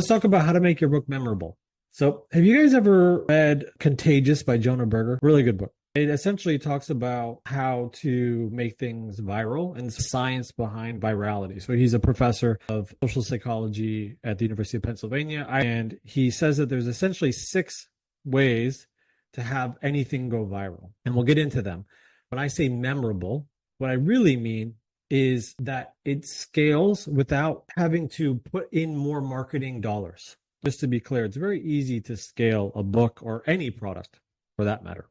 Let's talk about how to make your book memorable. So, have you guys ever read Contagious by Jonah Berger? Really good book. It essentially talks about how to make things viral and the science behind virality. So he's a professor of social psychology at the University of Pennsylvania, and he says that there's essentially 6 ways to have anything go viral. And we'll get into them. When I say memorable, what I really mean is that it scales without having to put in more marketing dollars. Just to be clear, it's very easy to scale a book or any product for that matter.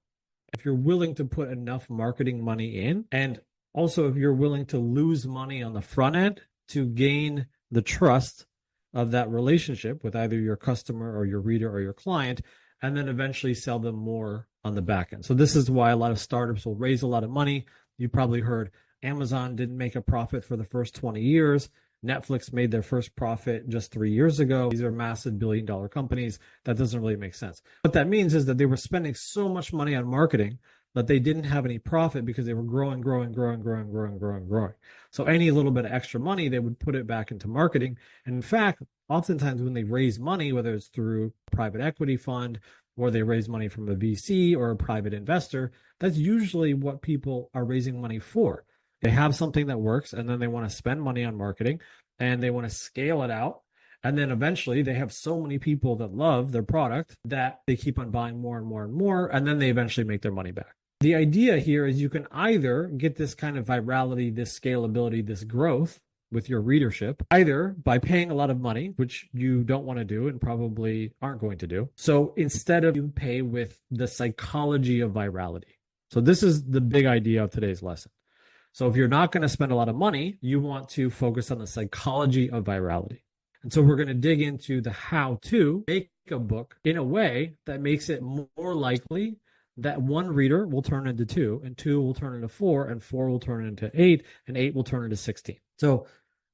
If you're willing to put enough marketing money in, and also if you're willing to lose money on the front end to gain the trust of that relationship with either your customer or your reader or your client, and then eventually sell them more on the back end. So this is why a lot of startups will raise a lot of money. You probably heard Amazon didn't make a profit for the first 20 years. Netflix made their first profit just 3 years ago. These are massive billion-dollar companies. That doesn't really make sense. What that means is that they were spending so much money on marketing that they didn't have any profit because they were growing. So any little bit of extra money, they would put it back into marketing. And in fact, oftentimes when they raise money, whether it's through a private equity fund or they raise money from a VC or a private investor, that's usually what people are raising money for. They have something that works, and then they want to spend money on marketing, and they want to scale it out. And then eventually they have so many people that love their product that they keep on buying more and more and more, and then they eventually make their money back. The idea here is you can either get this kind of virality, this scalability, this growth with your readership, either by paying a lot of money, which you don't want to do and probably aren't going to do. So instead of you pay with the psychology of virality. So this is the big idea of today's lesson. So if you're not going to spend a lot of money, you want to focus on the psychology of virality. And so we're going to dig into the how to make a book in a way that makes it more likely that one reader will turn into 2, and 2 will turn into 4, and 4 will turn into 8, and 8 will turn into 16. So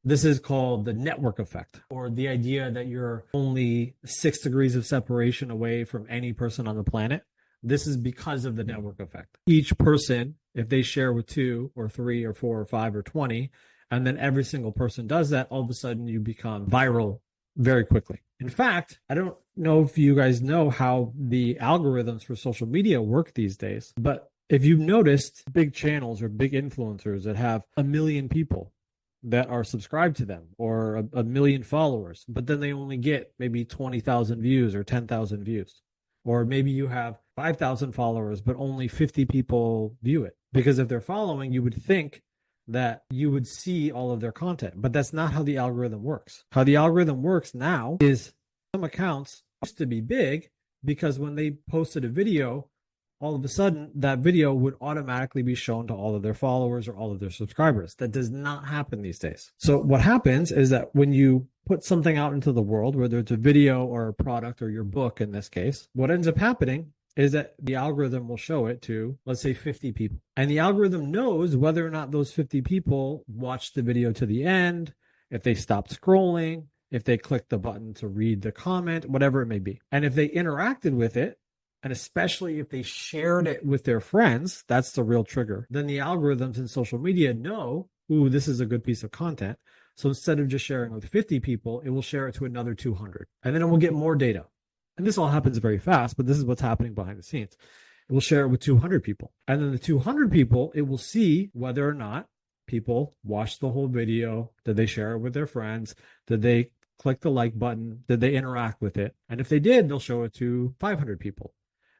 this is called the network effect, or the idea that you're only 6 degrees of separation away from any person on the planet. This is because of the network effect. Each person, if they share with 2 or 3 or 4 or 5 or 20, and then every single person does that, all of a sudden you become viral very quickly. In fact, I don't know if you guys know how the algorithms for social media work these days, but if you've noticed big channels or big influencers that have 1 million people that are subscribed to them or a million followers, but then they only get maybe 20,000 views or 10,000 views. Or maybe you have 5,000 followers, but only 50 people view it. Because if they're following, you would think that you would see all of their content. But that's not how the algorithm works. How the algorithm works now is some accounts used to be big because when they posted a video, all of a sudden that video would automatically be shown to all of their followers or all of their subscribers. That does not happen these days. So what happens is that when you put something out into the world, whether it's a video or a product or your book in this case, what ends up happening is that the algorithm will show it to, let's say, 50 people. And the algorithm knows whether or not those 50 people watched the video to the end, if they stopped scrolling, if they clicked the button to read the comment, whatever it may be. And if they interacted with it, and especially if they shared it with their friends, that's the real trigger. Then the algorithms in social media know, ooh, this is a good piece of content. So instead of just sharing with 50 people, it will share it to another 200. And then it will get more data. And this all happens very fast, but this is what's happening behind the scenes. It will share it with 200 people. And then the 200 people, it will see whether or not people watched the whole video. Did they share it with their friends? Did they click the like button? Did they interact with it? And if they did, they'll show it to 500 people.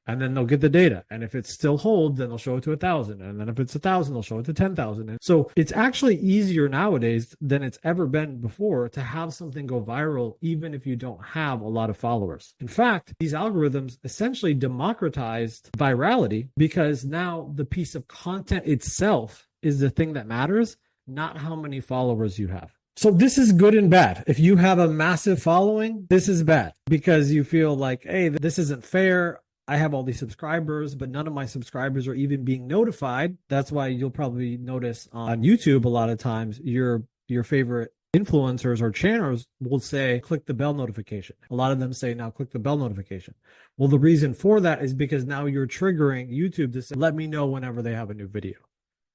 And then they'll get the data. And if it still holds, then they'll show it to 1,000. And then if it's 1,000, they'll show it to 10,000. And so it's actually easier nowadays than it's ever been before to have something go viral, even if you don't have a lot of followers. In fact, these algorithms essentially democratized virality because now the piece of content itself is the thing that matters, not how many followers you have. So this is good and bad. If you have a massive following, this is bad because you feel like, hey, this isn't fair. I have all these subscribers, but none of my subscribers are even being notified. That's why you'll probably notice on YouTube a lot of times your favorite influencers or channels will say, click the bell notification. A lot of them say, now click the bell notification. Well, the reason for that is because now you're triggering YouTube to say, let me know whenever they have a new video.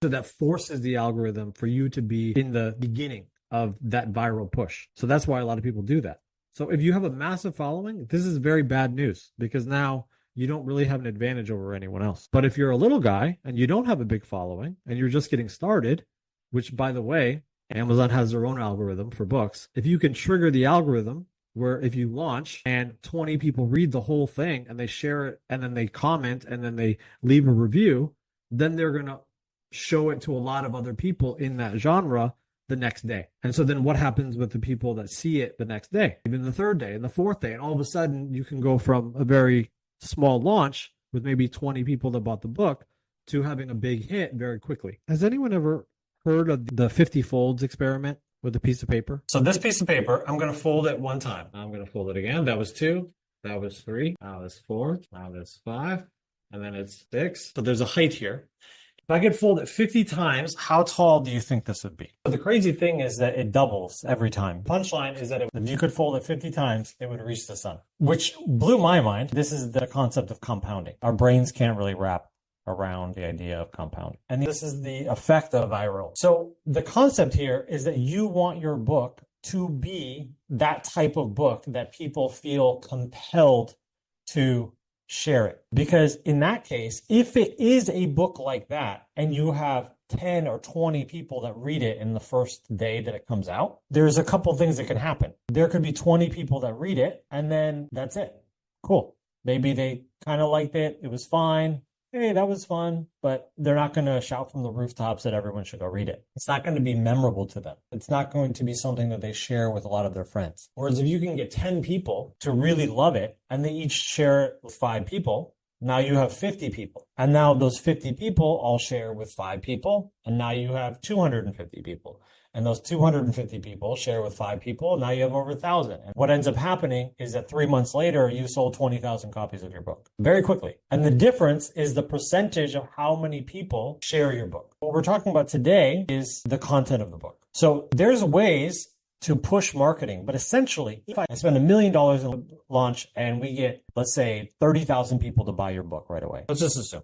So that forces the algorithm for you to be in the beginning of that viral push. So that's why a lot of people do that. So if you have a massive following, this is very bad news because now you don't really have an advantage over anyone else. But if you're a little guy and you don't have a big following and you're just getting started, which by the way, Amazon has their own algorithm for books. If you can trigger the algorithm where if you launch and 20 people read the whole thing and they share it and then they comment and then they leave a review, then they're going to show it to a lot of other people in that genre the next day. And so then what happens with the people that see it the next day, even the third day and the fourth day? And all of a sudden you can go from a very small launch with maybe 20 people that bought the book to having a big hit very quickly. Has anyone ever heard of the 50 folds experiment with a piece of paper? So this piece of paper, I'm going to fold it one time. I'm going to fold it again. That was 2. That was 3. Now that's 4. Now that's 5. And then it's 6. So there's a height here. If I could fold it 50 times, how tall do you think this would be? So the crazy thing is that it doubles every time. Punchline is that if you could fold it 50 times, it would reach the sun, which blew my mind. This is the concept of compounding. Our brains can't really wrap around the idea of compounding. And this is the effect of viral. So the concept here is that you want your book to be that type of book that people feel compelled to share it. Because in that case, if it is a book like that and you have 10 or 20 people that read it in the first day that it comes out, there's a couple things that can happen. There could be 20 people that read it and then that's it. Cool. Maybe they kind of liked it. It was fine. Hey, that was fun, but they're not going to shout from the rooftops that everyone should go read it. It's not going to be memorable to them. It's not going to be something that they share with a lot of their friends. Whereas if you can get 10 people to really love it and they each share it with 5 people, now you have 50 people. And now those 50 people all share with 5 people. And now you have 250 people. And those 250 people share with 5 people. Now you have over 1,000. And what ends up happening is that 3 months later, you sold 20,000 copies of your book very quickly. And the difference is the percentage of how many people share your book. What we're talking about today is the content of the book. So there's ways to push marketing, but essentially, if I spend $1 million in launch and we get, let's say, 30,000 people to buy your book right away. Let's just assume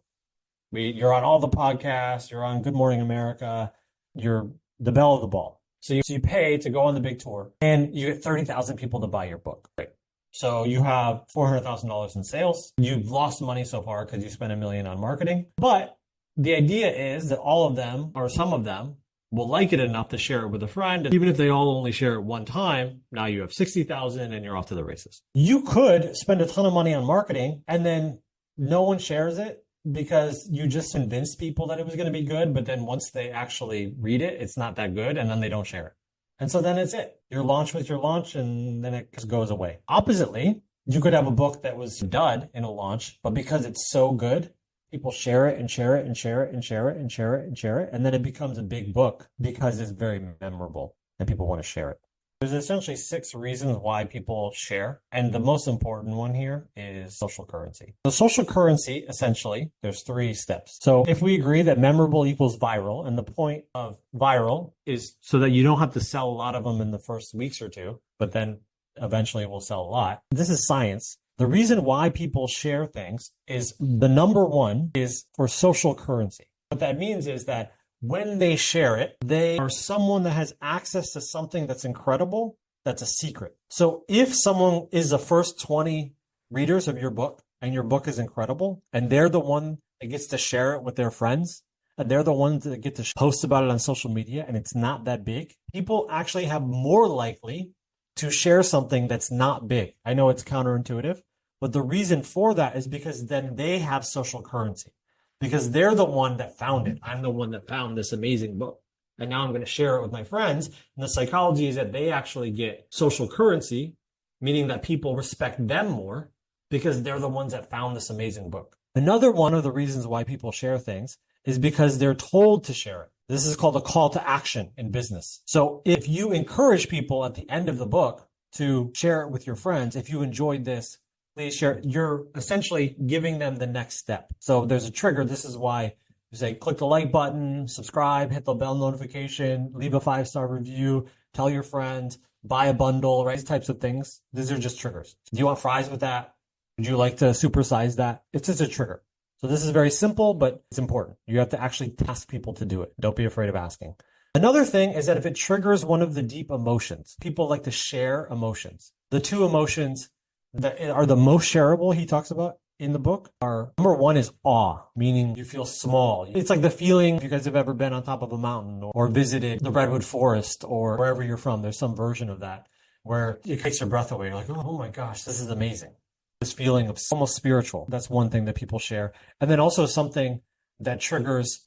you're on all the podcasts, you're on Good Morning America, you're the belle of the ball. So you pay to go on the big tour and you get 30,000 people to buy your book. Great. So you have $400,000 in sales. You've lost money so far because you spent $1 million on marketing. But the idea is that all of them or some of them will like it enough to share it with a friend. And even if they all only share it one time, now you have 60,000 and you're off to the races. You could spend a ton of money on marketing and then no one shares it, because you just convinced people that it was going to be good, but then once they actually read it, it's not that good, and then they don't share it. And so then it's it. Your launch was your launch, and then it just goes away. Oppositely, you could have a book that was dud in a launch, but because it's so good, people share it and share it and share it and share it and share it and share it, and then it becomes a big book because it's very memorable and people want to share it. There's essentially 6 reasons why people share. And the most important one here is social currency. The social currency, essentially, there's 3 steps. So if we agree that memorable equals viral, and the point of viral is so that you don't have to sell a lot of them in the first weeks or 2, but then eventually it will sell a lot. This is science. The reason why people share things is the number 1 is for social currency. What that means is that when they share it, they are someone that has access to something that's incredible, that's a secret. So if someone is the first 20 readers of your book and your book is incredible, and they're the one that gets to share it with their friends, and they're the ones that get to post about it on social media, and it's not that big, people actually have more likely to share something that's not big. I know it's counterintuitive, but the reason for that is because then they have social currency. Because they're the one that found it. I'm the one that found this amazing book. And now I'm going to share it with my friends. And the psychology is that they actually get social currency, meaning that people respect them more because they're the ones that found this amazing book. Another one of the reasons why people share things is because they're told to share it. This is called a call to action in business. So if you encourage people at the end of the book to share it with your friends, if you enjoyed this, please share. You're essentially giving them the next step. So there's a trigger. This is why you say, click the like button, subscribe, hit the bell notification, leave a 5-star review, tell your friends, buy a bundle, right? These types of things. These are just triggers. Do you want fries with that? Would you like to supersize that? It's just a trigger. So this is very simple, but it's important. You have to actually task people to do it. Don't be afraid of asking. Another thing is that if it triggers one of the deep emotions, people like to share emotions. The two emotions that are the most shareable he talks about in the book are number one is awe, meaning you feel small. It's like the feeling if you guys have ever been on top of a mountain or visited the redwood forest or wherever you're from, there's some version of that where it takes your breath away. You're like, oh my gosh, this is amazing. This feeling of almost spiritual. That's one thing that people share. And then also something that triggers,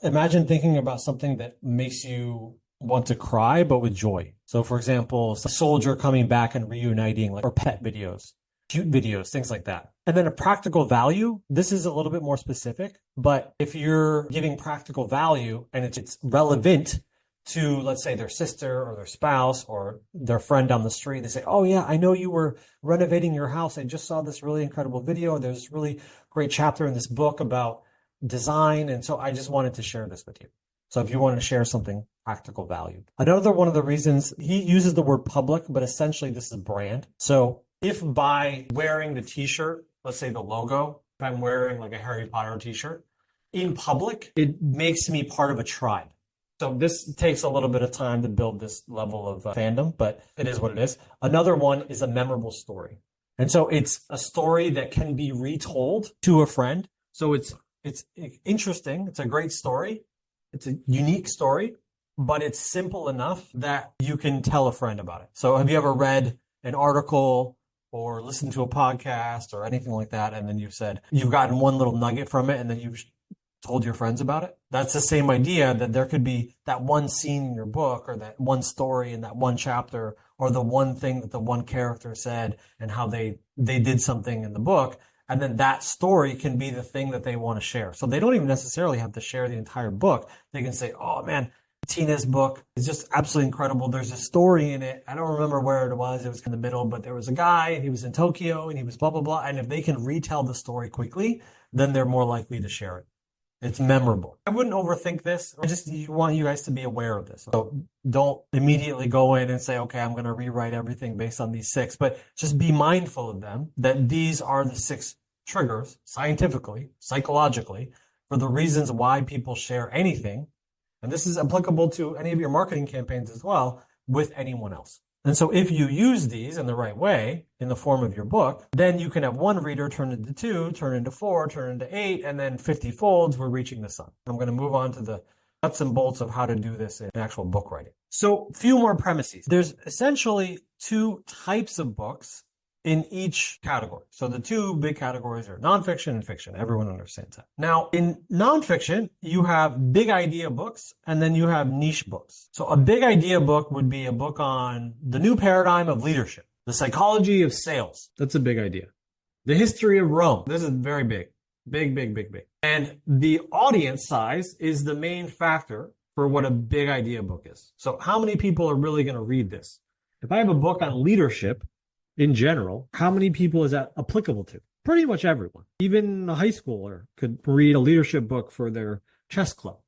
imagine thinking about something that makes you want to cry, but with joy. So for example, a soldier coming back and reuniting, like, or pet videos, cute videos, things like that. And then a practical value. This is a little bit more specific, but if you're giving practical value and it's relevant to, let's say, their sister or their spouse or their friend down the street, they say, oh yeah, I know you were renovating your house. I just saw this really incredible video. There's this really great chapter in this book about design. And so I just wanted to share this with you. So if you want to share something, practical value. Another one of the reasons he uses the word public, but essentially this is brand. So if by wearing the t-shirt, let's say the logo, if I'm wearing like a Harry Potter t-shirt in public, it makes me part of a tribe. So this takes a little bit of time to build this level of fandom, but it is what it is. Another one is a memorable story. And so it's a story that can be retold to a friend. So it's interesting. It's a great story. It's a unique story, but it's simple enough that you can tell a friend about it. So have you ever read an article or listened to a podcast or anything like that, and then you've said you've gotten one little nugget from it, and then you've told your friends about it? That's the same idea, that there could be that one scene in your book or that one story in that one chapter or the one thing that the one character said and how they did something in the book. And then that story can be the thing that they want to share. So they don't even necessarily have to share the entire book. They can say, oh man, Tina's book is just absolutely incredible. There's a story in it. I don't remember where it was. It was in the middle, but there was a guy and he was in Tokyo and he was blah, blah, blah. And if they can retell the story quickly, then they're more likely to share it. It's memorable. I wouldn't overthink this. I just want you guys to be aware of this. So don't immediately go in and say, okay, I'm going to rewrite everything based on these 6, but just be mindful of them, that these are the 6 triggers scientifically, psychologically, for the reasons why people share anything. And this is applicable to any of your marketing campaigns as well with anyone else. And so if you use these in the right way, in the form of your book, then you can have one reader turn into 2, turn into 4, turn into 8, and then 50 folds, we're reaching the sun. I'm going to move on to the nuts and bolts of how to do this in actual book writing. So a few more premises. There's essentially 2 types of books in each category. So the 2 big categories are nonfiction and fiction. Everyone understands that. Now, in nonfiction, you have big idea books and then you have niche books. So a big idea book would be a book on the new paradigm of leadership, the psychology of sales. That's a big idea. The history of Rome. This is very big. Big, big, big, big. And the audience size is the main factor for what a big idea book is. So how many people are really going to read this? If I have a book on leadership, in general, how many people is that applicable to? Pretty much everyone. Even a high schooler could read a leadership book for their chess club.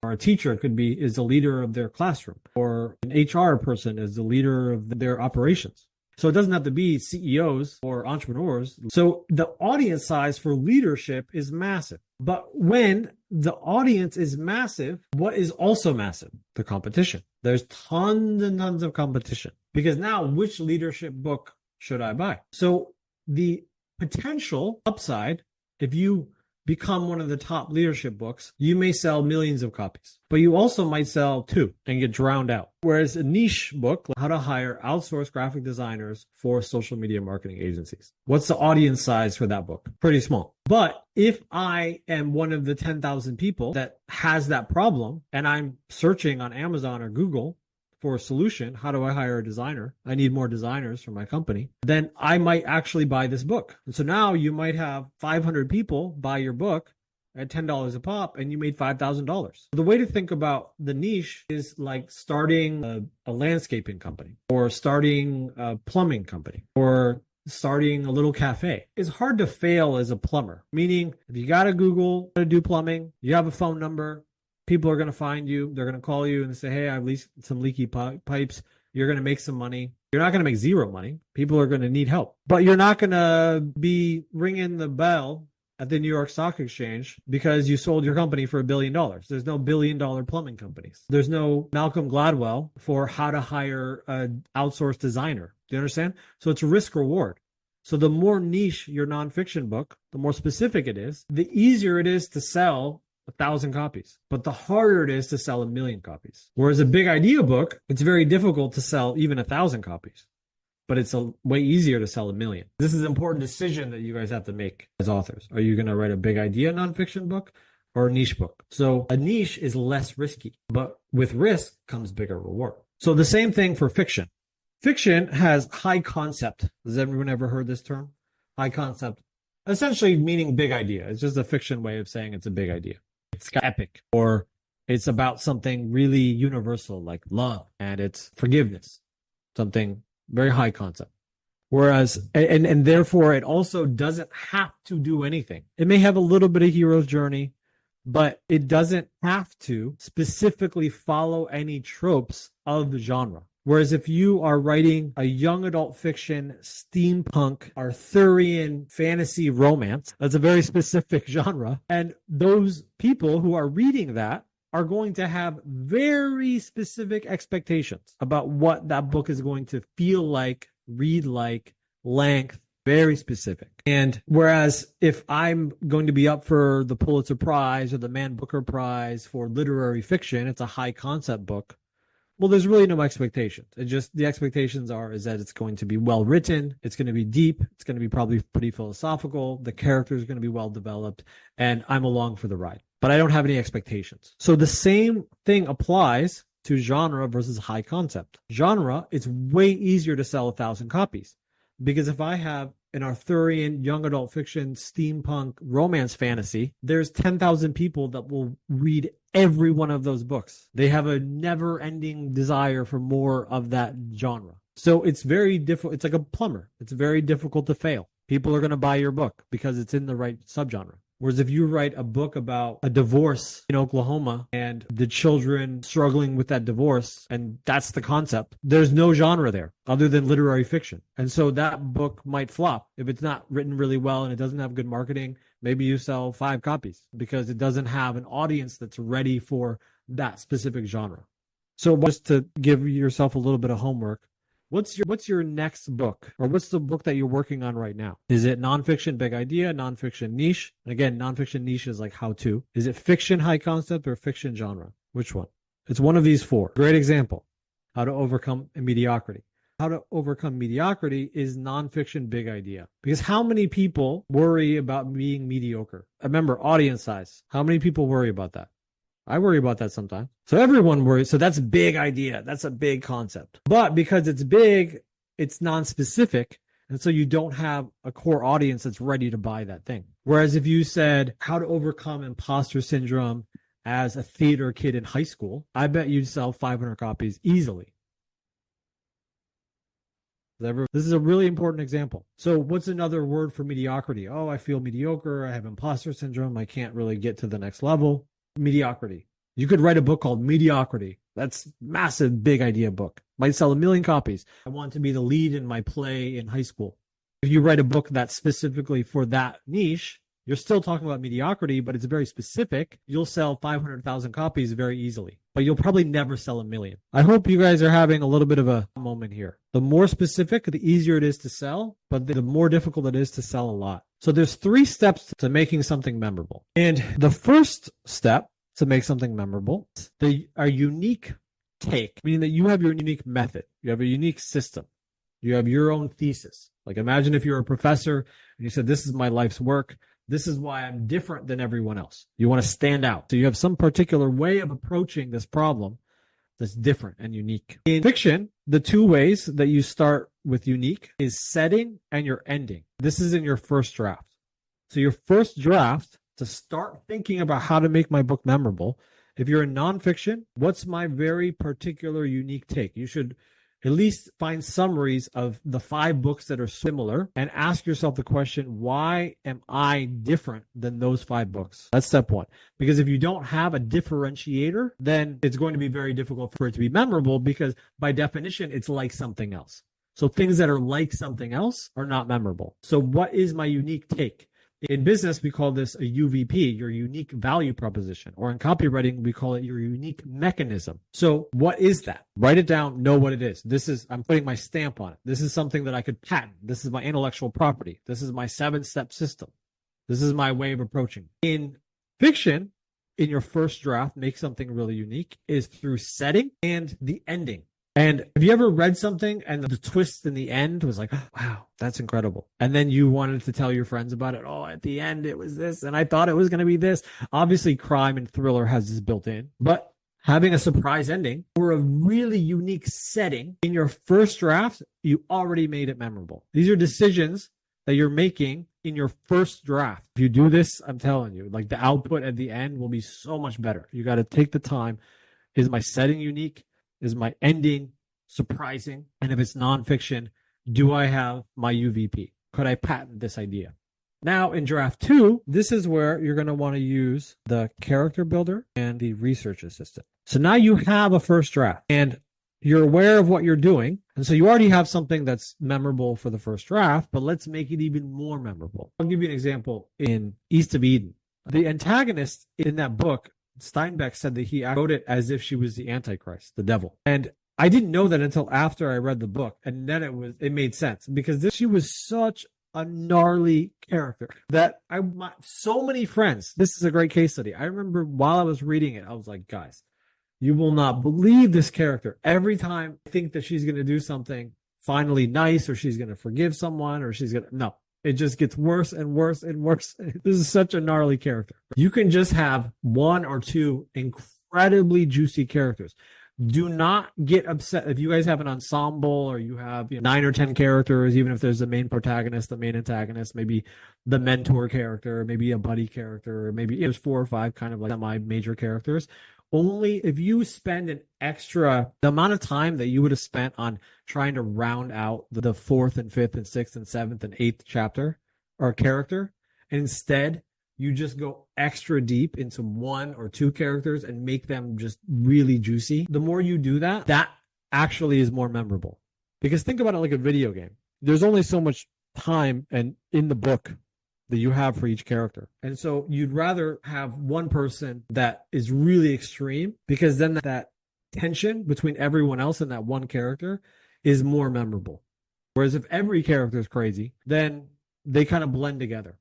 Or a teacher is the leader of their classroom. Or an HR person is the leader of their operations. So it doesn't have to be CEOs or entrepreneurs. So the audience size for leadership is massive. But when the audience is massive, what is also massive? The competition. There's tons and tons of competition. Because now, which leadership book should I buy? So the potential upside, if you become one of the top leadership books, you may sell millions of copies, but you also might sell 2 and get drowned out. Whereas a niche book, like how to hire outsourced graphic designers for social media marketing agencies. What's the audience size for that book? Pretty small. But if I am one of the 10,000 people that has that problem and I'm searching on Amazon or Google for a solution, how do I hire a designer? I need more designers for my company. Then I might actually buy this book. And so now you might have 500 people buy your book at $10 a pop and you made $5,000. The way to think about the niche is like starting a landscaping company or starting a plumbing company or starting a little cafe. It's hard to fail as a plumber, meaning if you got to Google how to do plumbing, you have a phone number, people are going to find you. They're going to call you and say, hey, I have some leaky pipes. You're going to make some money. You're not going to make zero money. People are going to need help. But you're not going to be ringing the bell at the New York Stock Exchange because you sold your company for $1 billion. There's no $1 billion plumbing companies. There's no Malcolm Gladwell for how to hire an outsourced designer. Do you understand? So it's risk reward. So the more niche your nonfiction book, the more specific it is, the easier it is to sell 1,000 copies, but the harder it is to sell 1,000,000 copies. Whereas a big idea book, it's very difficult to sell even 1,000 copies, but it's way easier to sell 1,000,000. This is an important decision that you guys have to make as authors. Are you going to write a big idea nonfiction book or a niche book? So a niche is less risky, but with risk comes bigger reward. So the same thing for fiction. Fiction has high concept. Has everyone ever heard this term? High concept, essentially meaning big idea. It's just a fiction way of saying it's a big idea. It's epic, or it's about something really universal like love, and it's forgiveness, something very high concept. Whereas, and therefore it also doesn't have to do anything. It may have a little bit of hero's journey, but it doesn't have to specifically follow any tropes of the genre. Whereas if you are writing a young adult fiction, steampunk, Arthurian fantasy romance, that's a very specific genre. And those people who are reading that are going to have very specific expectations about what that book is going to feel like, read like, length, very specific. And whereas if I'm going to be up for the Pulitzer Prize or the Man Booker Prize for literary fiction, it's a high concept book. Well, there's really no expectations. It just, the expectations is that it's going to be well written, it's going to be deep, it's going to be probably pretty philosophical, the character is going to be well developed, and I'm along for the ride. But I don't have any expectations. So the same thing applies to genre versus high concept. Genre, it's way easier to sell 1,000 copies. Because if I have an Arthurian young adult fiction, steampunk, romance fantasy, there's 10,000 people that will read every one of those books. They have a never-ending desire for more of that genre. So it's very difficult. It's like a plumber. It's very difficult to fail. People are going to buy your book because it's in the right subgenre. Whereas if you write a book about a divorce in Oklahoma and the children struggling with that divorce, and that's the concept, there's no genre there other than literary fiction. And so that book might flop. If it's not written really well and it doesn't have good marketing, maybe you sell 5 copies because it doesn't have an audience that's ready for that specific genre. So just to give yourself a little bit of homework, what's your next book, or what's the book that you're working on right now? Is it nonfiction, big idea, nonfiction, niche? And again, nonfiction niche is like how to. Is it fiction, high concept, or fiction genre? Which one? It's one of these 4. Great example. How to overcome mediocrity. How to overcome mediocrity is nonfiction, big idea. Because how many people worry about being mediocre? Remember, audience size. How many people worry about that? I worry about that sometimes. So everyone worries. So that's a big idea. That's a big concept. But because it's big, it's non-specific. And so you don't have a core audience that's ready to buy that thing. Whereas if you said how to overcome imposter syndrome as a theater kid in high school, I bet you'd sell 500 copies easily. This is a really important example. So what's another word for mediocrity? Oh, I feel mediocre. I have imposter syndrome. I can't really get to the next level. Mediocrity. You could write a book called Mediocrity. That's massive, big idea book. Might sell 1,000,000 copies. I want to be the lead in my play in high school. If you write a book that's specifically for that niche, you're still talking about mediocrity, but it's very specific. You'll sell 500,000 copies very easily, but you'll probably never sell 1,000,000. I hope you guys are having a little bit of a moment here. The more specific, the easier it is to sell, but the more difficult it is to sell a lot. So there's 3 steps to making something memorable. And the first step to make something memorable, a unique take, meaning that you have your unique method. You have a unique system. You have your own thesis. Like imagine if you're a professor and you said, this is my life's work. This is why I'm different than everyone else. You want to stand out. So you have some particular way of approaching this problem that's different and unique. In fiction, the 2 ways that you start with unique is setting and your ending. This is in your first draft. So your first draft to start thinking about how to make my book memorable. If you're in nonfiction, what's my very particular unique take? You should at least find summaries of the 5 books that are similar and ask yourself the question, why am I different than those 5 books? That's step 1. Because if you don't have a differentiator, then it's going to be very difficult for it to be memorable because by definition, it's like something else. So things that are like something else are not memorable. So what is my unique take? In business, we call this a UVP, your unique value proposition, or in copywriting, we call it your unique mechanism. So what is that? Write it down, know what it is. I'm putting my stamp on it. This is something that I could patent. This is my intellectual property. This is my 7-step system. This is my way of approaching. In fiction, in your first draft, make something really unique is through setting and the ending. And have you ever read something and the twist in the end was like, oh, wow, that's incredible. And then you wanted to tell your friends about it. Oh, at the end, it was this. And I thought it was going to be this. Obviously, crime and thriller has this built in. But having a surprise ending or a really unique setting in your first draft, you already made it memorable. These are decisions that you're making in your first draft. If you do this, I'm telling you, like the output at the end will be so much better. You got to take the time. Is my setting unique? Is my ending surprising? And if it's nonfiction, do I have my UVP? Could I patent this idea? Now in draft 2, this is where you're going to want to use the character builder and the research assistant. So now you have a first draft and you're aware of what you're doing. And so you already have something that's memorable for the first draft, but let's make it even more memorable. I'll give you an example in East of Eden. The antagonist in that book, Steinbeck, said that he wrote it as if she was the Antichrist, the devil. And I didn't know that until after I read the book. And then it made sense because she was such a gnarly character that so many friends, this is a great case study. I remember while I was reading it, I was like, guys, you will not believe this character. Every time I think that she's going to do something finally nice or she's going to forgive someone or no. It just gets worse and worse and worse. This is such a gnarly character. You can just have 1 or 2 incredibly juicy characters. Do not get upset if you guys have an ensemble or you have 9 or 10 characters, even if there's the main protagonist, the main antagonist, maybe the mentor character, maybe a buddy character, or maybe there's 4 or 5 kind of like semi-major characters. Only if you spend the amount of time that you would have spent on trying to round out the 4th and 5th and 6th and 7th and 8th chapter or character, and instead you just go extra deep into 1 or 2 characters and make them just really juicy. The more you do that, that actually is more memorable. Because think about it like a video game. There's only so much time and in the book that you have for each character. And so you'd rather have one person that is really extreme because then that tension between everyone else and that one character is more memorable. Whereas if every character is crazy, then they kind of blend together.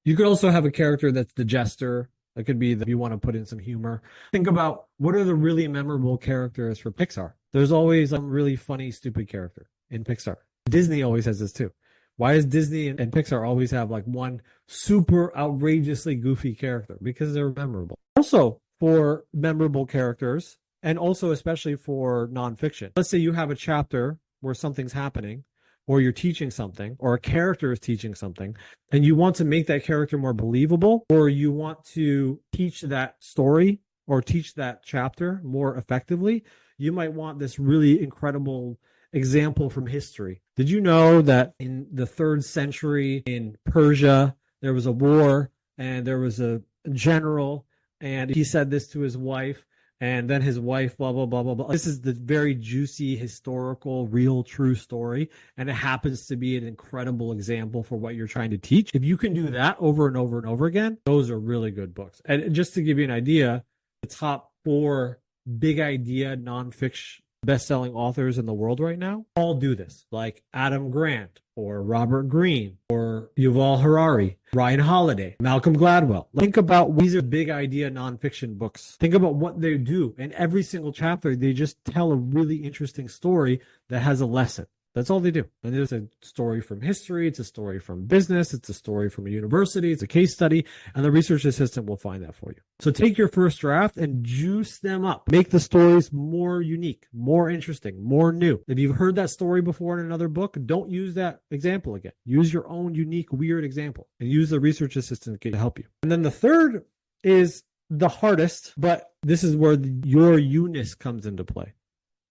You could also have a character that's the jester. That could be that you want to put in some humor. Think about what are the really memorable characters for Pixar. There's always a really funny, stupid character in Pixar. Disney always has this too. Why does Disney and Pixar always have like one super outrageously goofy character? Because they're memorable. Also, for memorable characters, and also especially for nonfiction. Let's say you have a chapter where something's happening, or you're teaching something, or a character is teaching something, and you want to make that character more believable, or you want to teach that story or teach that chapter more effectively, you might want this really incredible example from history. Did you know that in the 3rd century in Persia, there was a war and there was a general and he said this to his wife and then his wife, blah, blah, blah, blah, blah. This is the very juicy, historical, real, true story. And it happens to be an incredible example for what you're trying to teach. If you can do that over and over and over again, those are really good books. And just to give you an idea, the top 4 big idea nonfiction best-selling authors in the world right now all do this, like Adam Grant or Robert Greene or Yuval Harari, Ryan Holiday, Malcolm Gladwell. Think about these are big idea nonfiction books. Think about what they do. In every single chapter, they just tell a really interesting story that has a lesson. That's all they do. And there's a story from history. It's a story from business. It's a story from a university. It's a case study. And the research assistant will find that for you. So take your first draft and juice them up. Make the stories more unique, more interesting, more new. If you've heard that story before in another book, don't use that example again. Use your own unique, weird example and use the research assistant to help you. And then the third is the hardest, but this is where your you-ness comes into play.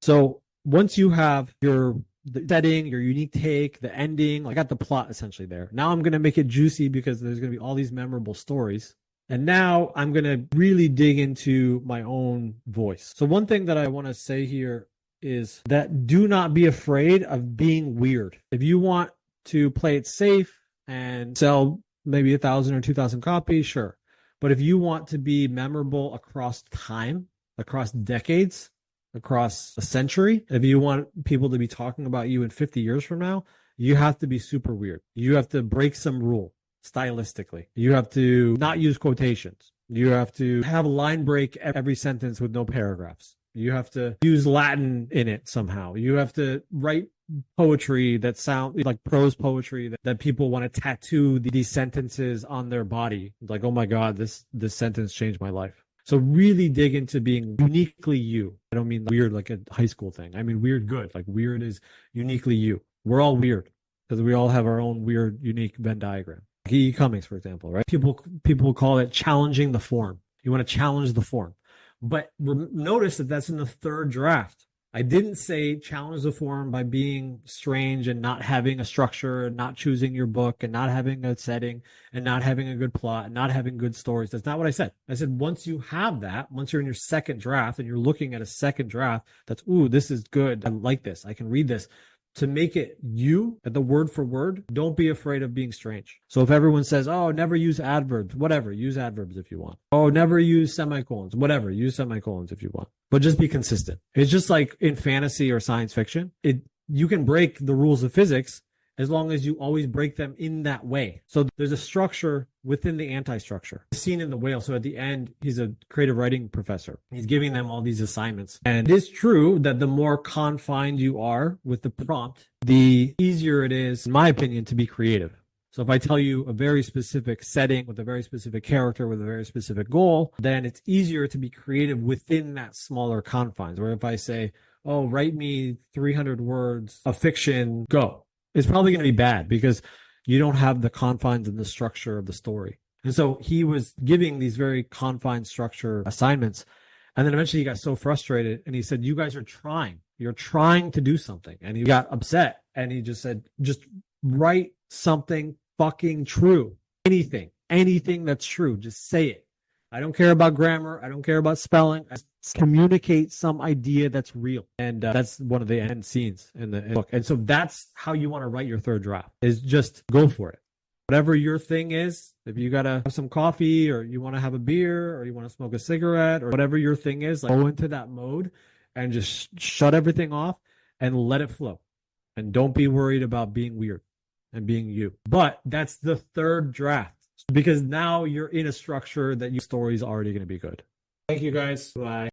So once you have the setting, your unique take, the ending, I got the plot essentially there. Now I'm going to make it juicy because there's going to be all these memorable stories. And now I'm going to really dig into my own voice. So one thing that I want to say here is that do not be afraid of being weird. If you want to play it safe and sell maybe 1,000 or 2,000 copies, sure. But if you want to be memorable across time, across decades, across a century, if you want people to be talking about you in 50 years from now, you have to be super weird. You have to break some rule stylistically. You have to not use quotations. You have to have a line break every sentence with no paragraphs. You have to use Latin in it somehow. You have to write poetry that sound like prose poetry that people want to tattoo these sentences on their body. Like, oh my God, this sentence changed my life. So really dig into being uniquely you. I don't mean weird like a high school thing. I mean weird good. Like weird is uniquely you. We're all weird because we all have our own weird, unique Venn diagram. E-comics, for example, right? People call it challenging the form. You want to challenge the form. But notice that that's in the third draft. I didn't say challenge the form by being strange and not having a structure and not choosing your book and not having a setting and not having a good plot and not having good stories. That's not what I said. I said once you have that, once you're in your second draft and you're looking at a second draft, that's, ooh, this is good. I like this. I can read this. To make it you at the word for word, don't be afraid of being strange. So if everyone says, oh, never use adverbs, whatever, use adverbs if you want. Oh, never use semicolons, whatever, use semicolons if you want. But just be consistent. It's just like in fantasy or science fiction. You can break the rules of physics as long as you always break them in that way. So there's a structure within the anti-structure. Seen in The Whale. So at the end, he's a creative writing professor. He's giving them all these assignments. And it is true that the more confined you are with the prompt, the easier it is, in my opinion, to be creative. So if I tell you a very specific setting with a very specific character with a very specific goal, then it's easier to be creative within that smaller confines. Where if I say, oh, write me 300 words of fiction, go. It's probably going to be bad because you don't have the confines and the structure of the story. And so he was giving these very confined structure assignments. And then eventually he got so frustrated and he said, you guys are trying. You're trying to do something. And he got upset and he just said, just write something fucking true. Anything that's true. Just say it. I don't care about grammar. I don't care about spelling. I communicate some idea that's real. And that's one of the end scenes in the book. And so that's how you want to write your third draft, is just go for it. Whatever your thing is, if you got to have some coffee or you want to have a beer or you want to smoke a cigarette or whatever your thing is, like, go into that mode and just shut everything off and let it flow. And don't be worried about being weird and being you. But that's the third draft. Because now you're in a structure that your story is already going to be good. Thank you guys. Bye.